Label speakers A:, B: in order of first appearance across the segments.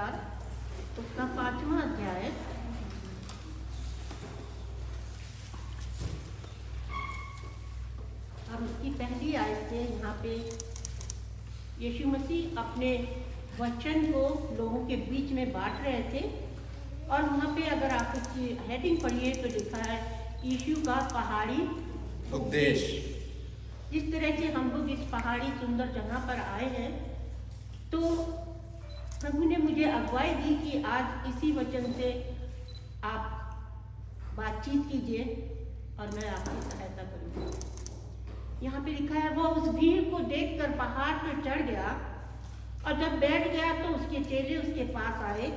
A: सुसमाचार उसका 5वां अध्याय और उसकी पहली आयत से यहाँ पे यीशु मसीह अपने वचन को लोगों के बीच में बांट रहे थे। और वहाँ पे अगर आप उसकी हेडिंग पढ़िए तो लिखा है यीशु का पहाड़ी
B: उपदेश।
A: इस तरह से हम लोग इस पहाड़ी सुंदर जगह पर आए हैं, तो प्रभु ने मुझे अगुवाई दी कि आज इसी वचन से आप बातचीत कीजिए और मैं आपकी सहायता करूँगी। यहाँ पे लिखा है वह उस भीड़ को देखकर पहाड़ पर चढ़ गया और जब बैठ गया तो उसके चेले उसके पास आए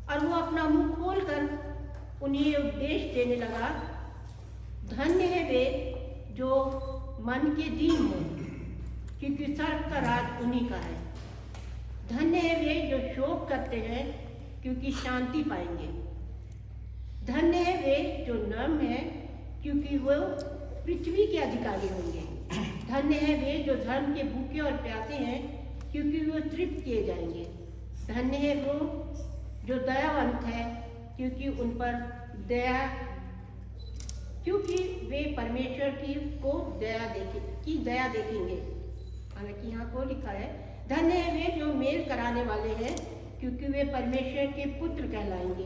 A: और वो अपना मुंह खोलकर उन्हें उपदेश देने लगा। धन्य है वे जो मन के दीन हैं, क्योंकि स्वर्ग का राज उन्हीं का है। धन्य है वे जो शोक करते हैं, क्योंकि शांति पाएंगे। धन्य है वे जो नर्म हैं, क्योंकि वो पृथ्वी के अधिकारी होंगे। धन्य है वे जो धर्म के भूखे और प्यासे हैं, क्योंकि वो तृप्त किए जाएंगे। धन्य है वो जो दयावंत है, क्योंकि उन पर क्योंकि वे परमेश्वर को दया देखेंगे। हालांकि यहाँ को लिखा है धन्य है वे जो मेल कराने वाले हैं, क्योंकि वे परमेश्वर के पुत्र कहलाएंगे।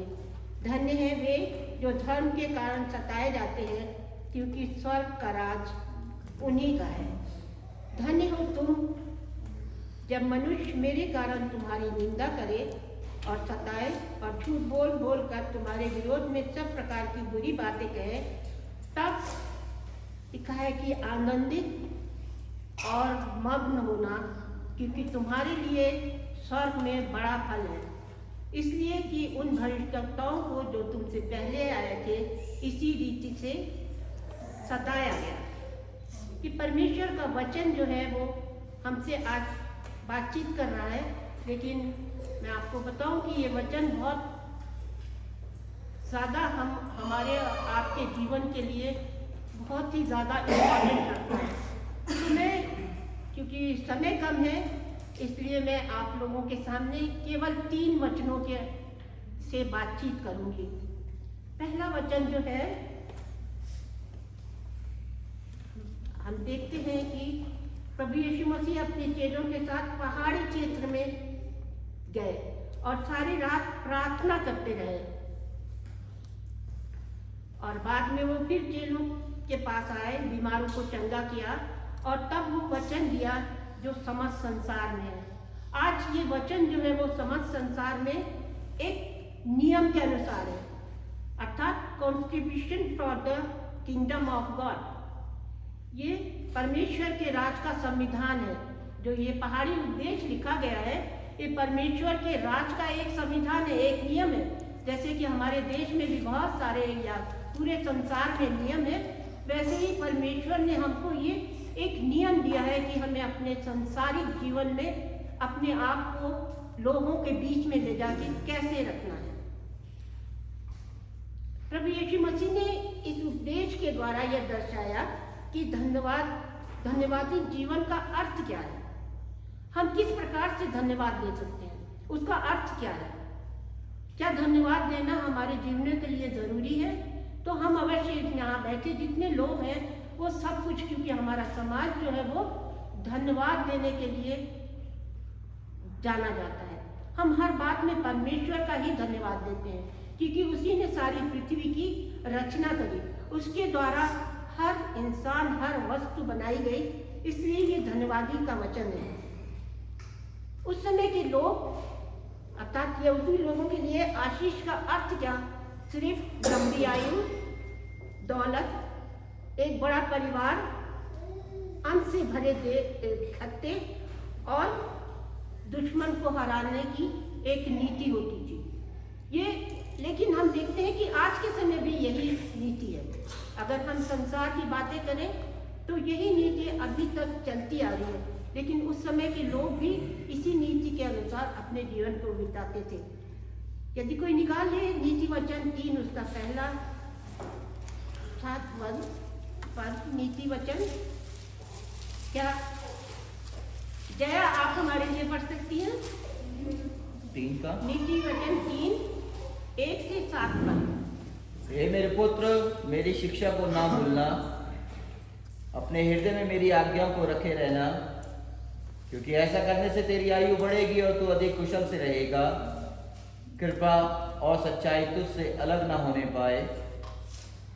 A: धन्य है वे जो धर्म के कारण सताए जाते हैं, क्योंकि स्वर्ग का राज उन्हीं का है। धन्य हो तुम जब मनुष्य मेरे कारण तुम्हारी निंदा करे और सताए और झूठ बोल बोल कर तुम्हारे विरोध में सब प्रकार की बुरी बातें कहे। तब लिखा है कि आनंदित और मग्न होना, क्योंकि तुम्हारे लिए स्वर्ग में बड़ा फल है। इसलिए कि उन भविष्यवक्ताओं को जो तुमसे पहले आए थे इसी रीति से सताया गया। कि परमेश्वर का वचन जो है वो हमसे आज बातचीत कर रहा है, लेकिन मैं आपको बताऊं कि ये वचन बहुत ज़्यादा हमारे आपके जीवन के लिए बहुत ही ज़्यादा इम्पोर्टेंट रखता है। तो मैं क्योंकि समय कम है, इसलिए मैं आप लोगों के सामने केवल 3 वचनों से बातचीत करूंगी। पहला वचन जो है, हम देखते हैं कि प्रभु यीशु मसीह अपने चेलों के साथ पहाड़ी क्षेत्र में गए और सारी रात प्रार्थना करते रहे। और बाद में वो फिर चेलों के पास आए, बीमारों को चंगा किया और तब वो वचन दिया जो समस्त संसार में है। आज ये वचन जो है वो समस्त संसार में एक नियम के अनुसार है, अर्थात constitution for the kingdom of God. ये परमेश्वर के राज का संविधान है। जो ये पहाड़ी उपदेश लिखा गया है, ये परमेश्वर के राज का एक संविधान है, एक नियम है। जैसे कि हमारे देश में भी बहुत सारे या पूरे संसार में नियम है, वैसे ही परमेश्वर ने हमको ये एक नियम दिया है कि हमें अपने संसारिक जीवन में अपने आप को लोगों के बीच में ले जाके कैसे रखना है। प्रभु यीशु मसीह ने इस उपदेश के द्वारा यह दर्शाया कि धन्यवादी जीवन का अर्थ क्या है। हम किस प्रकार से धन्यवाद दे सकते हैं, उसका अर्थ क्या है। क्या धन्यवाद देना हमारे जीवन के लिए ज़रूरी है? तो हम अवश्य यहाँ बैठे जितने लोग हैं वो सब कुछ, क्योंकि हमारा समाज जो है वो धन्यवाद देने के लिए जाना जाता है। हम हर बात में परमेश्वर का ही धन्यवाद देते हैं, क्योंकि उसी ने सारी पृथ्वी की रचना करी, उसके द्वारा हर इंसान हर वस्तु बनाई गई, इसलिए ये धन्यवादी का वचन है। उस समय के लोग अर्थात यहूदी लोगों के लिए आशीष का अर्थ क्या? सिर्फ लंबी आयु, दौलत, एक बड़ा परिवार, अन्न से भरे खत्ते और दुश्मन को हराने की एक नीति होती थी। ये लेकिन हम देखते हैं कि आज के समय भी यही नीति है। अगर हम संसार की बातें करें तो यही नीति अभी तक चलती आ रही है, लेकिन उस समय के लोग भी इसी नीति के अनुसार अपने जीवन को बिताते थे। यदि कोई निकाल ले नीति वचन 3 उसका पहला 7 पद नीति वचन, क्या जया आप हमारे लिए पढ़ सकती हैं?
B: 3 का।
A: नीति वचन 3, 1 से 7 तक।
B: हे मेरे पुत्र, मेरी शिक्षा को ना भूलना, अपने हृदय में मेरी आज्ञाओं को रखे रहना, क्योंकि ऐसा करने से तेरी आयु बढ़ेगी और तू अधिक कुशल से रहेगा। कृपा और सच्चाई तुझसे अलग ना होने पाए,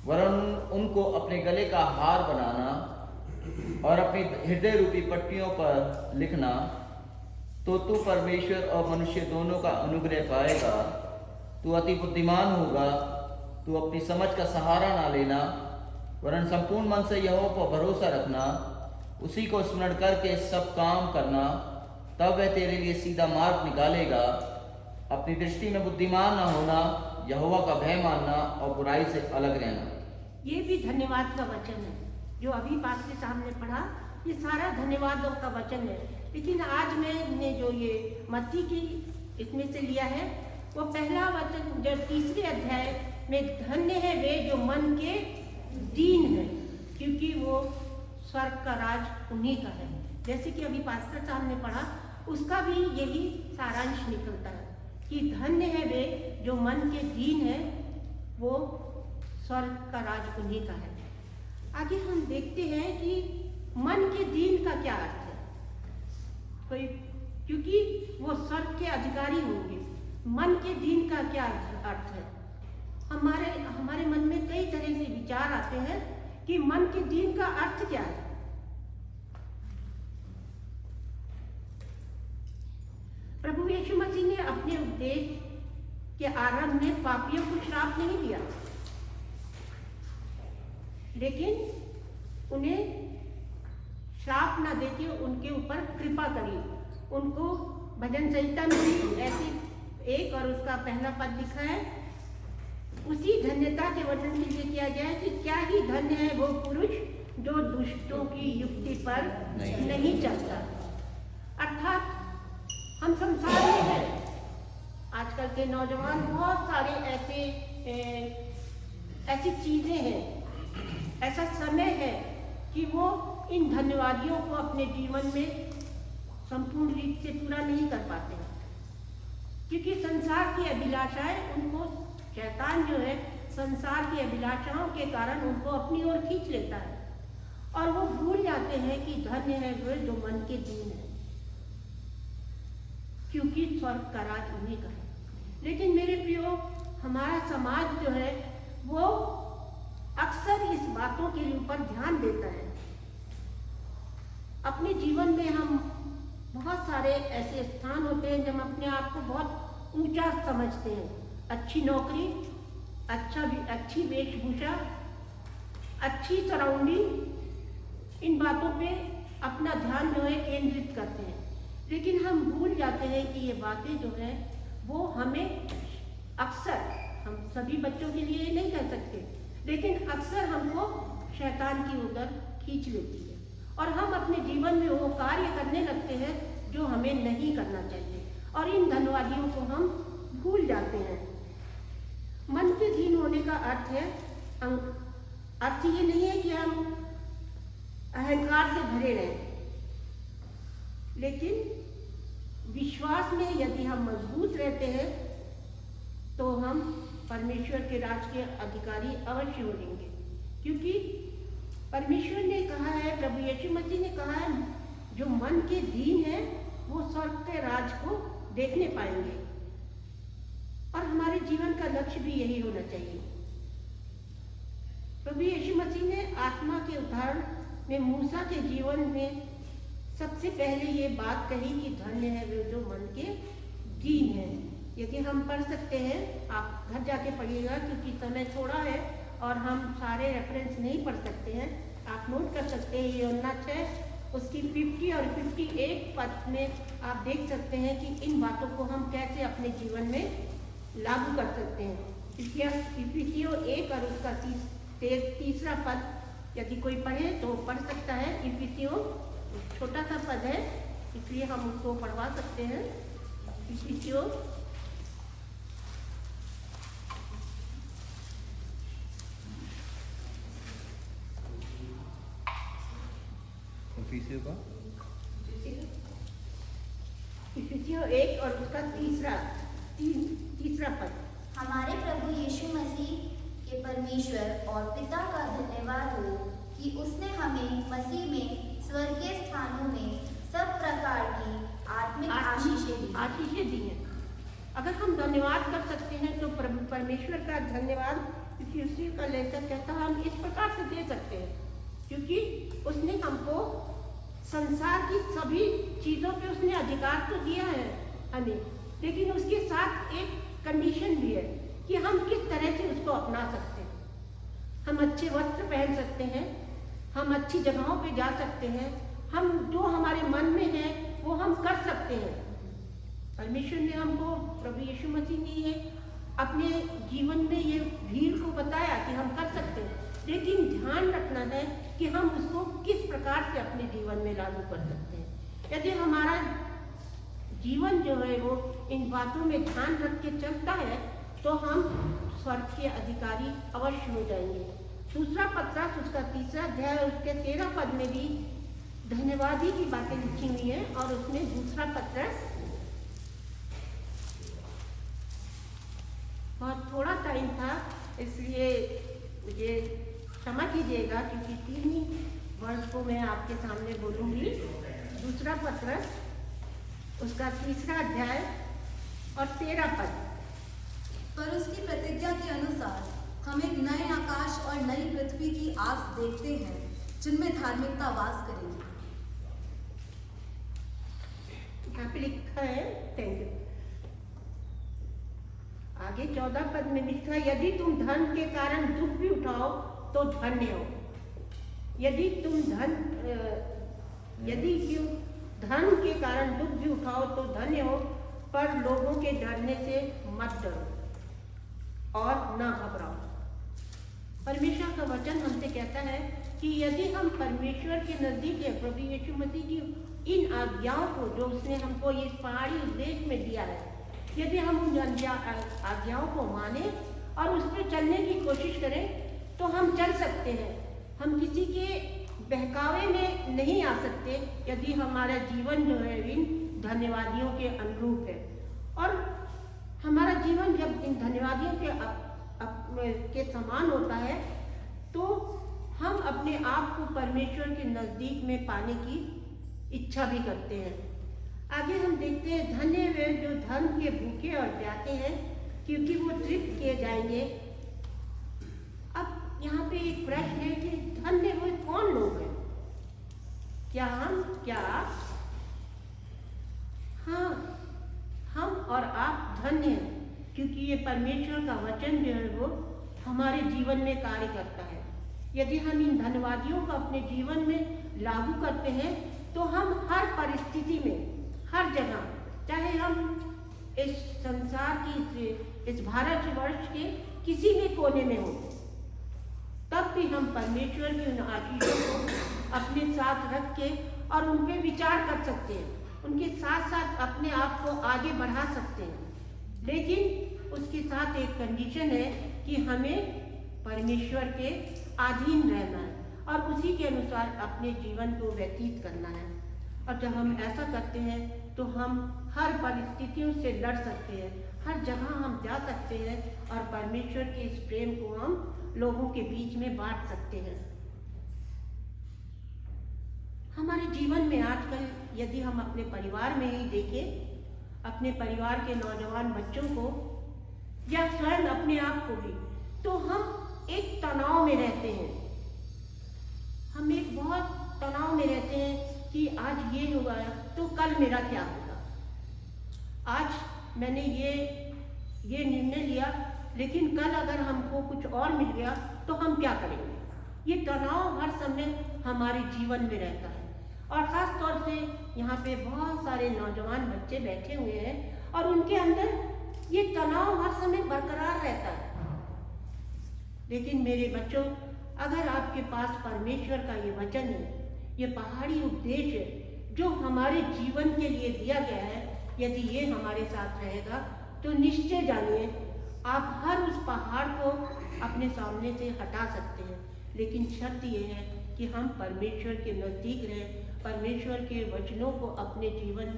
B: वरन उनको अपने गले का हार बनाना और अपनी हृदय रूपी पट्टियों पर लिखना, तो तू परमेश्वर और मनुष्य दोनों का अनुग्रह पाएगा। तू अति बुद्धिमान होगा। तू अपनी समझ का सहारा ना लेना, वरन संपूर्ण मन से यहोवा पर भरोसा रखना, उसी को स्मरण करके सब काम करना, तब वह तेरे लिए सीधा मार्ग निकालेगा। अपनी दृष्टि में बुद्धिमान न होना, यहोवा का भय मानना और बुराई से अलग रहना।
A: ये भी धन्यवाद का वचन है जो अभी पास के सामने पढ़ा, ये सारा धन्यवादों का वचन है। लेकिन आज मैंने जो ये मत्ती की इसमें से लिया है, वो पहला वचन जो 3 अध्याय में, धन्य है वे जो मन के दीन है, क्योंकि वो स्वर्ग का राज उन्हीं का है। जैसे कि अभी पास्टर साहब ने पढ़ा, उसका भी यही सारांश निकलता है कि धन्य है वे जो मन के दीन है, वो स्वर्ग का राज उन्हीं का है। आगे हम देखते हैं कि मन के दीन का क्या अर्थ है। कोई, क्योंकि वो स्वर्ग के अधिकारी होंगे, मन के दीन का क्या अर्थ है। हमारे मन में कई तरह से विचार आते हैं कि मन के दीन का अर्थ क्या है। प्रभु यीशु मसीह ने अपने उपदेश के आरंभ में पापियों को श्राप नहीं दिया, लेकिन उन्हें श्राप न देके उनके ऊपर कृपा करी। उनको भजन संहिता में भी ऐसी 1 और उसका पहला पद लिखा है, उसी धन्यता के वर्णन के लिए किया गया है कि क्या ही धन्य है वो पुरुष जो दुष्टों की युक्ति पर नहीं चलता। अर्थात हम संसार में हैं, आजकल के नौजवान, बहुत सारे ऐसी चीजें हैं, ऐसा समय है कि वो इन धन्यवादियों को अपने जीवन में संपूर्ण रीत से पूरा नहीं कर पाते हैं, क्योंकि संसार की अभिलाषाएं उनको, शैतान जो है संसार की अभिलाषाओं के कारण उनको अपनी ओर खींच लेता है, और वो भूल जाते हैं कि धन्य है वे जो मन के दीन है, क्योंकि स्वर्ग का राज उन्हीं का है। लेकिन मेरे प्रियो, हमारा समाज जो है वो अक्सर इस बातों के ऊपर ध्यान देता है। अपने जीवन में हम बहुत सारे ऐसे स्थान होते हैं जब हम अपने आप को बहुत ऊंचा समझते हैं। अच्छी नौकरी, अच्छी वेशभूषा, अच्छी सराउंडिंग, इन बातों पे अपना ध्यान जो है केंद्रित करते हैं। लेकिन हम भूल जाते हैं कि ये बातें जो है वो हमें अक्सर, हम सभी बच्चों के लिए नहीं कर सकते, लेकिन अक्सर हमको शैतान की उधर खींच लेती है, और हम अपने जीवन में वो कार्य करने लगते हैं जो हमें नहीं करना चाहिए, और इन धनवादियों को हम भूल जाते हैं। मन के दीन होने का अर्थ है, अर्थ ये नहीं है कि हम अहंकार से भरे रहें, लेकिन विश्वास में यदि हम मजबूत रहते हैं तो हम परमेश्वर के राज के अधिकारी अवश्य हो जाएंगे। क्योंकि परमेश्वर ने कहा है, प्रभु यीशु मसीह ने कहा है, जो मन के दीन है वो स्वर्ग के राज को देखने पाएंगे, और हमारे जीवन का लक्ष्य भी यही होना चाहिए। प्रभु यीशु मसीह ने आत्मा के उदाहरण में मूसा के जीवन में सबसे पहले ये बात कही कि धन्य है वे जो मन के दीन है। यदि हम पढ़ सकते हैं, आप घर जाके पढ़िएगा क्योंकि समय थोड़ा है और हम सारे रेफरेंस नहीं पढ़ सकते हैं। आप नोट कर सकते हैं, यूहन्ना 6 उसकी 50 और 51 पद में आप देख सकते हैं कि इन बातों को हम कैसे अपने जीवन में लागू कर सकते हैं। इफिसियों 1 और उसका तीसरा पद यदि कोई पढ़े तो पढ़ सकता है। इफिसियों छोटा सा पद है, इसलिए हम उसको पढ़वा सकते हैं। इफिसियों
B: इफिसियों का
A: इफिसियों 101 और उसका तीसरा पद।
C: हमारे प्रभु यीशु मसीह के परमेश्वर और पिता का धन्यवाद हो कि उसने हमें मसीह में स्वर्गीय स्थानों में सब प्रकार की आत्मिक आशीषें दी
A: हैं। अगर हम धन्यवाद कर सकते हैं तो परमेश्वर का धन्यवाद इसी का लेकर कहता हम इस प्रकार से दे सकते हैं, क्योंकि उसने हमको संसार की सभी चीज़ों पे उसने अधिकार तो दिया है हमें, लेकिन उसके साथ एक कंडीशन भी है कि हम किस तरह से उसको अपना सकते हैं। हम अच्छे वस्त्र पहन सकते हैं, हम अच्छी जगहों पे जा सकते हैं, हम जो हमारे मन में है वो हम कर सकते हैं। परमेश्वर ने हमको, प्रभु यीशु मसीह ने ये अपने जीवन में ये भीड़ को बताया कि हम कर सकते हैं, लेकिन ध्यान रखना है कि हम उसको किस प्रकार से अपने जीवन में लागू कर सकते हैं। यदि हमारा जीवन जो है वो इन बातों में ध्यान रख के चलता है तो हम स्वर्ग के अधिकारी अवश्य हो जाएंगे। दूसरा पत्रस उसका 3 अध्याय उसके 13 पद में भी धन्यवाद ही की बातें लिखी हुई हैं, और उसमें दूसरा पत्रस बहुत थोड़ा टाइम था इसलिए मुझे क्षमा कीजिएगा, क्योंकि 3 ही वर्ड को मैं आपके सामने बोलूँगी। दूसरा पत्रस उसका 3 अध्याय और 13 पद।
D: पर उसकी प्रतिज्ञा के अनुसार हम एक नए आकाश और नई पृथ्वी की आस देखते हैं जिनमें धार्मिकता वास करेगी।
A: यहाँ पे लिखा है, थैंक यू। आगे 14 पद में लिखा है, यदि तुम धन के कारण दुख भी उठाओ तो धन्य हो। यदि तुम धन के कारण दुख भी उठाओ तो धन्य हो, पर लोगों के डरने से मत डरो और ना घबराओ। परमेश्वर का वचन हमसे कहता है कि यदि हम परमेश्वर के नजदीक है, प्रभु यीशु मसीह की इन आज्ञाओं को जो उसने हमको ये पहाड़ी उद्देश्य में दिया है, यदि हम उन आज्ञाओं को माने और उस पर चलने की कोशिश करें तो हम चल सकते हैं। हम किसी के बहकावे में नहीं आ सकते यदि हमारा जीवन जो है इन धन्यवादियों के अनुरूप है। और हमारा जीवन जब इन धन्यवादियों के समान होता है तो हम अपने आप को परमेश्वर के नज़दीक में पाने की इच्छा भी करते हैं। आगे हम देखते हैं, धन्य वे जो धन के भूखे और प्यासे हैं, क्योंकि वो तृप्त किए जाएंगे। अब यहाँ पे एक प्रश्न है कि धन्य वो कौन लोग हैं? क्या आप? हाँ, हम और आप धन्य हैं, क्योंकि ये परमेश्वर का वचन जो है वो हमारे जीवन में कार्य करता है। यदि हम इन धन्यवादियों को अपने जीवन में लागू करते हैं तो हम हर परिस्थिति में, हर जगह, चाहे हम इस संसार की, इस भारतवर्ष के किसी भी कोने में हो, तब भी हम परमेश्वर की उन आशीषों को अपने साथ रख के और उन पे विचार कर सकते हैं, उनके साथ साथ अपने आप को आगे बढ़ा सकते हैं। लेकिन उसके साथ एक कंडीशन है कि हमें परमेश्वर के अधीन रहना है और उसी के अनुसार अपने जीवन को व्यतीत करना है। और जब हम ऐसा करते हैं तो हम हर परिस्थितियों से लड़ सकते हैं, हर जगह हम जा सकते हैं और परमेश्वर के इस प्रेम को हम लोगों के बीच में बांट सकते हैं। हमारे जीवन में आजकल यदि हम अपने परिवार में ही देखें, अपने परिवार के नौजवान बच्चों को या स्वयं अपने आप को भी, तो हम एक तनाव में रहते हैं। हम एक बहुत तनाव में रहते हैं कि आज ये हुआ तो कल मेरा क्या होगा। आज मैंने ये निर्णय लिया, लेकिन कल अगर हमको कुछ और मिल गया तो हम क्या करेंगे। ये तनाव हर समय हमारे जीवन में रहता है। और ख़ास तौर से यहाँ पे बहुत सारे नौजवान बच्चे बैठे हुए हैं और उनके अंदर ये तनाव हर समय बरकरार रहता है। लेकिन मेरे बच्चों, अगर आपके पास परमेश्वर का ये वचन है, ये पहाड़ी उपदेश है जो हमारे जीवन के लिए दिया गया है, यदि ये हमारे साथ रहेगा तो निश्चय जानिए आप हर उस पहाड़ को अपने सामने से हटा सकते हैं। लेकिन शर्त ये है कि हम परमेश्वर के नज़दीक रहें, परमेश्वर के वचनों को अपने जीवन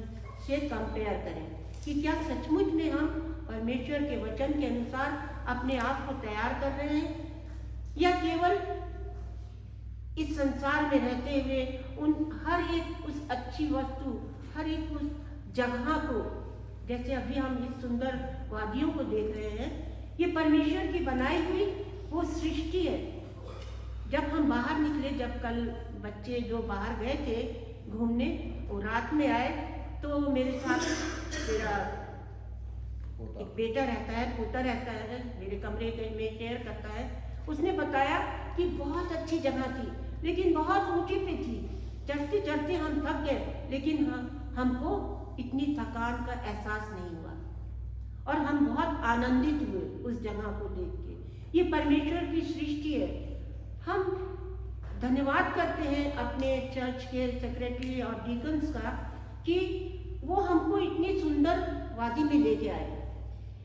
A: से कंपेयर करें। कि क्या सचमुच में हम परमेश्वर के वचन के अनुसार अपने आप को तैयार कर रहे हैं, या केवल इस संसार में रहते हुए उन हर एक उस अच्छी वस्तु, हर एक उस जगह को, जैसे अभी हम इस सुंदर वादियों को देख रहे हैं, ये परमेश्वर की बनाई हुई वो सृष्टि है। जब हम बाहर निकले, जब कल बच्चे जो बाहर गए थे घूमने, वो रात में आए, तो मेरे साथ मेरा एक बेटा रहता है, पोता रहता है, मेरे कमरे में शेयर करता है। उसने बताया कि बहुत अच्छी जगह थी, लेकिन बहुत ऊंची पे थी। चढ़ते चढ़ते हम थक गए, लेकिन हमको इतनी थकान का एहसास नहीं हुआ और हम बहुत आनंदित हुए उस जगह को देख के। ये परमेश्वर की सृष्टि है। हम धन्यवाद करते हैं अपने चर्च के सेक्रेटरी और डीकन्स का कि वो हमको इतनी सुंदर वादी में लेके आए,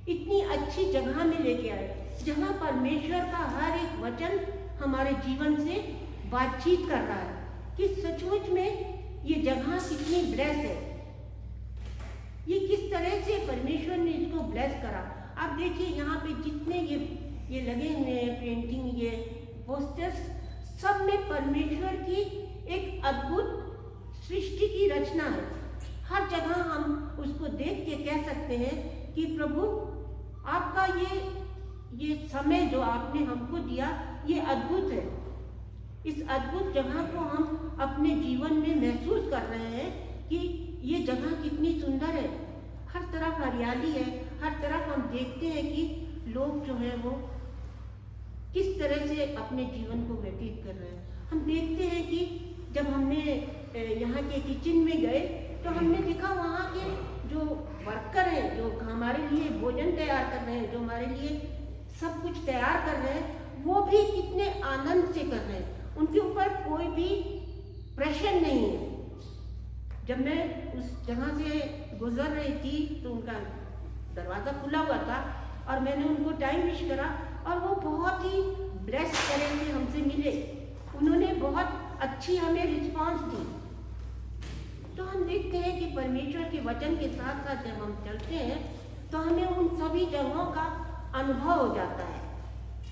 A: इतनी अच्छी जगह में लेके आए, जहाँ परमेश्वर का हर एक वचन हमारे जीवन से बातचीत कर रहा है कि सचमुच में ये जगह कितनी ब्लेस है, ये किस तरह से परमेश्वर ने इसको ब्लेस करा। आप देखिए यहाँ पे जितने ये लगे हुए हैं पेंटिंग, ये पोस्टर्स, सब में परमेश्वर की एक अद्भुत सृष्टि की रचना है। हर जगह हम उसको देख के कह सकते हैं कि प्रभु आपका ये समय जो आपने हमको दिया, ये अद्भुत है। इस अद्भुत जगह को हम अपने जीवन में महसूस कर रहे हैं कि ये जगह कितनी सुंदर है। हर तरफ हरियाली है, हर तरफ हम देखते हैं कि लोग जो है वो किस तरह से अपने जीवन को व्यतीत कर रहे हैं। हम देखते हैं कि जब हमने यहाँ के किचन में गए तो हमने देखा वहाँ के जो वर्कर हैं, जो हमारे लिए भोजन तैयार कर रहे हैं, जो हमारे लिए सब कुछ तैयार कर रहे हैं, वो भी कितने आनंद से कर रहे हैं। उनके ऊपर कोई भी प्रेशर नहीं है। जब मैं उस जगह से गुजर रही थी तो उनका दरवाज़ा खुला हुआ था और मैंने उनको टाइम विश करा और वो बहुत ही ब्लेस तरह से हमसे मिले। उन्होंने बहुत अच्छी हमें रिस्पांस दी। तो हम देखते हैं कि परमेश्वर के वचन के साथ साथ जब हम चलते हैं तो हमें उन सभी जगहों का अनुभव हो जाता है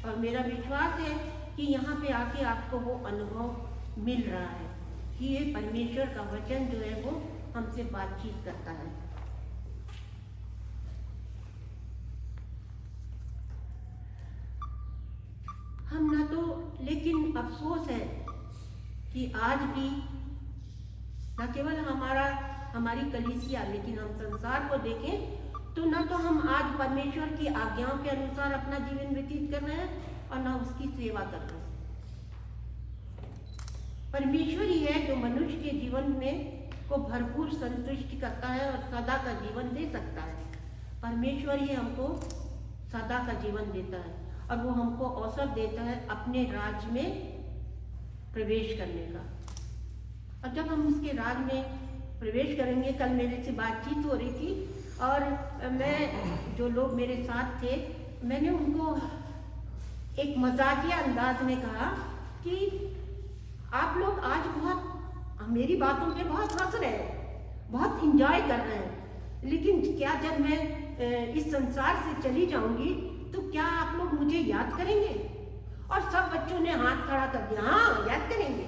A: और मेरा विश्वास है कि यहाँ पे आके आपको वो अनुभव मिल रहा है कि ये परमेश्वर का वचन जो है वो हमसे बातचीत करता है। हम ना तो, लेकिन अफसोस है कि आज भी न केवल हमारी कलीसिया, लेकिन हम संसार को देखें तो ना तो हम आज परमेश्वर की आज्ञाओं के अनुसार अपना जीवन व्यतीत कर रहे हैं और ना उसकी सेवा कर रहे हैं। परमेश्वर ही है जो मनुष्य के जीवन में को भरपूर संतुष्टि करता है और सदा का जीवन दे सकता है। परमेश्वर ही हमको सदा का जीवन देता है और वो हमको अवसर देता है अपने राज्य में प्रवेश करने का। और जब हम उसके राज में प्रवेश करेंगे, कल मेरे से बातचीत हो रही थी और मैं, जो लोग मेरे साथ थे, मैंने उनको एक मजाकिया अंदाज में कहा कि आप लोग आज बहुत मेरी बातों पे बहुत हंस रहे हैं, बहुत इंजॉय कर रहे हैं, लेकिन क्या जब मैं इस संसार से चली जाऊंगी तो क्या आप लोग मुझे याद करेंगे? और सब बच्चों ने हाथ खड़ा कर दिया, हाँ याद करेंगे,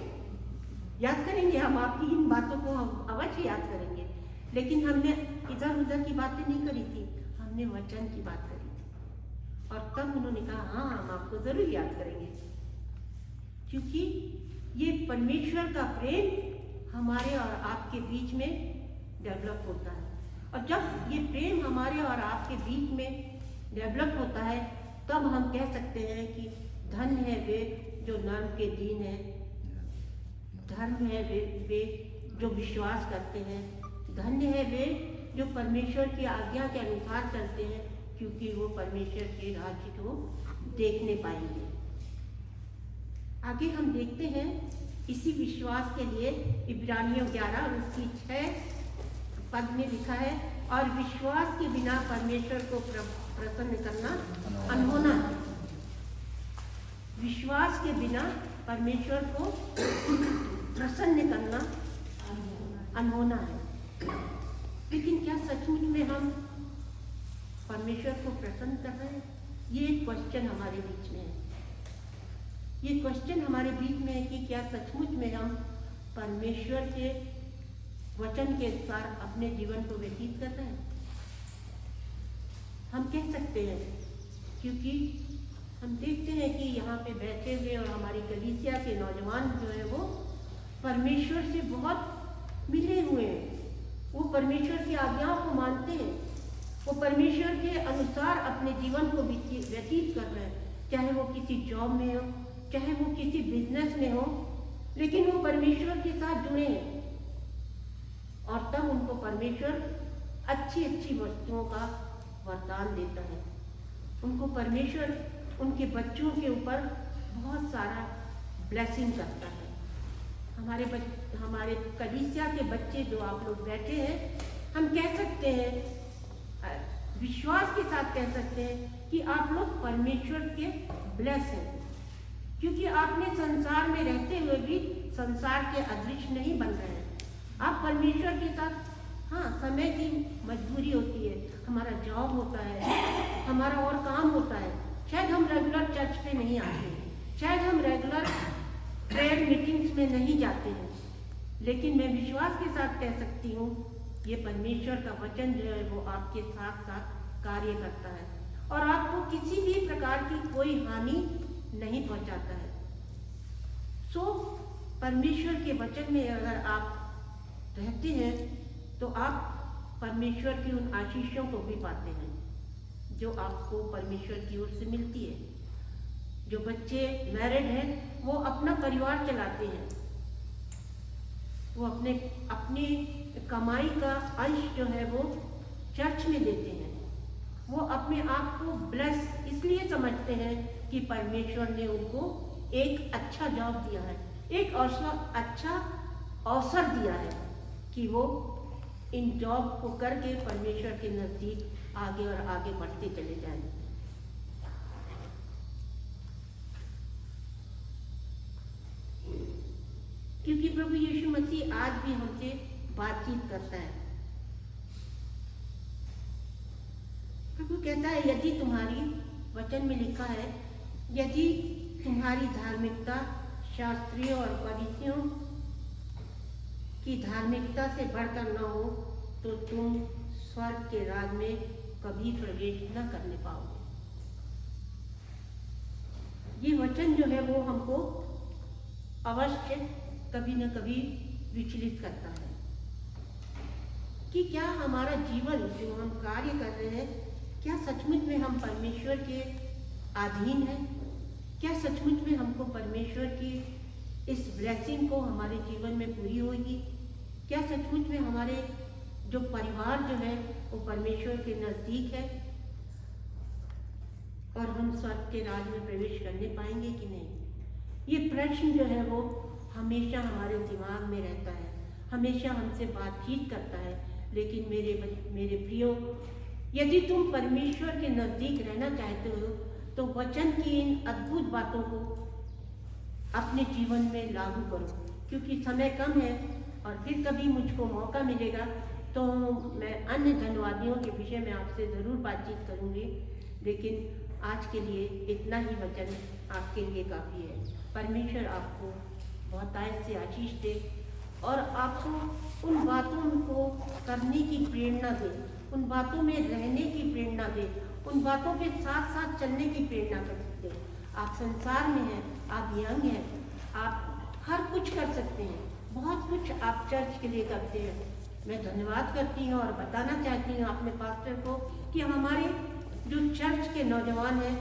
A: याद करेंगे, हम आपकी इन बातों को हम अवश्य याद करेंगे। लेकिन हमने इधर उधर की बातें नहीं करी थी, हमने वचन की बात करी थी। और तब उन्होंने कहा हाँ हम आपको जरूर याद करेंगे, क्योंकि ये परमेश्वर का प्रेम हमारे और आपके बीच में डेवलप होता है। और जब ये प्रेम हमारे और आपके बीच में डेवलप होता है तब हम कह सकते हैं कि धन्य है वे जो नर्म के दीन है, धर्म है वे जो विश्वास करते हैं, धन्य है वे जो परमेश्वर की आज्ञा के अनुसार चलते हैं, क्योंकि वो परमेश्वर के राज्य को देखने पाएंगे। आगे हम देखते हैं इसी विश्वास के लिए इब्रानियों 11 और उसकी 6 पद में लिखा है, और विश्वास के बिना परमेश्वर को प्रसन्न करना अनहोना है। विश्वास के बिना परमेश्वर को प्रसन्न करना अनहोना है। लेकिन क्या सचमुच में हम परमेश्वर को प्रसन्न कर रहे हैं? ये एक क्वेश्चन हमारे बीच में है। ये क्वेश्चन हमारे बीच में है कि क्या सचमुच में हम परमेश्वर के वचन के अनुसार अपने जीवन को व्यतीत कर रहे हैं? हम कह सकते हैं, क्योंकि हम देखते हैं कि यहाँ पे बैठे हुए और हमारी कलीसिया के नौजवान जो है वो परमेश्वर से बहुत मिले हुए हैं। वो परमेश्वर की आज्ञाओं को मानते हैं, वो परमेश्वर के अनुसार अपने जीवन को व्यतीत कर रहे हैं, चाहे वो किसी जॉब में हो, चाहे वो किसी बिजनेस में हो, लेकिन वो परमेश्वर के साथ जुड़े हैं। और तब उनको परमेश्वर अच्छी अच्छी वस्तुओं का वरदान देता है। उनको परमेश्वर उनके बच्चों के ऊपर बहुत सारा ब्लेसिंग करता है। हमारे कलीसिया के बच्चे जो आप लोग बैठे हैं, हम कह सकते हैं, विश्वास के साथ कह सकते हैं कि आप लोग परमेश्वर के ब्लेस हैं, क्योंकि आपने संसार में रहते हुए भी संसार के अदृश्य नहीं बन रहे हैं। आप परमेश्वर के साथ, हाँ, समय की मजबूरी होती है, हमारा जॉब होता है, हमारा और काम होता है, शायद हम रेगुलर चर्च पे नहीं आते हैं, शायद हम रेगुलर प्रेयर मीटिंग्स में नहीं जाते हैं, लेकिन मैं विश्वास के साथ कह सकती हूँ ये परमेश्वर का वचन जो है वो आपके साथ साथ कार्य करता है और आपको किसी भी प्रकार की कोई हानि नहीं पहुँचाता है। सो परमेश्वर के वचन में अगर आप रहते हैं तो आप परमेश्वर की उन आशीषों को भी पाते हैं जो आपको परमेश्वर की ओर से मिलती है। जो बच्चे मैरिड हैं वो अपना परिवार चलाते हैं, वो अपनी कमाई का अंश जो है वो चर्च में देते हैं। वो अपने आप को ब्लेस इसलिए समझते हैं कि परमेश्वर ने उनको एक अच्छा जॉब दिया है, एक अच्छा अवसर दिया है कि वो इन जॉब को करके परमेश्वर के नज़दीक आगे और आगे बढ़ते चले जाएं। क्योंकि प्रभु यीशु मसीह आज भी हमसे बातचीत करता है। प्रभु कहता है, यदि तुम्हारी, वचन में लिखा है, यदि तुम्हारी धार्मिकता शास्त्रियों और फरीसियों की धार्मिकता से बढ़कर न हो तो तुम स्वर्ग के राज में कभी प्रवेश न करने पाओगे। ये वचन जो है वो हमको अवश्य कभी न कभी विचलित करता है कि क्या हमारा जीवन जो हम कार्य कर रहे हैं, क्या सचमुच में हम परमेश्वर के अधीन हैं? क्या सचमुच में हमको परमेश्वर की इस ब्लेसिंग को हमारे जीवन में पूरी होगी? क्या सचमुच में हमारे जो परिवार जो है वो परमेश्वर के नज़दीक है और हम स्वर्ग के राज में प्रवेश करने पाएंगे कि नहीं? ये प्रश्न जो है वो हमेशा हमारे दिमाग में रहता है, हमेशा हमसे बातचीत करता है। लेकिन मेरे प्रियो, यदि तुम परमेश्वर के नज़दीक रहना चाहते हो तो वचन की इन अद्भुत बातों को अपने जीवन में लागू करो, क्योंकि समय कम है और फिर कभी मुझको मौका मिलेगा तो मैं अन्य धन्यवादियों के विषय में आपसे ज़रूर बातचीत करूँगी। लेकिन आज के लिए इतना ही वचन आपके लिए काफ़ी है। परमेश्वर आपको बहुतायत से आशीष दे और आपको उन बातों को करने की प्रेरणा दे, उन बातों में रहने की प्रेरणा दे, उन बातों के साथ साथ चलने की प्रेरणा दे। आप संसार में हैं, आप यंग हैं, आप हर कुछ कर सकते हैं, बहुत कुछ आप चर्च के लिए करते हैं। मैं धन्यवाद करती हूँ और बताना चाहती हूँ अपने पास्टर को कि हमारे जो चर्च के नौजवान हैं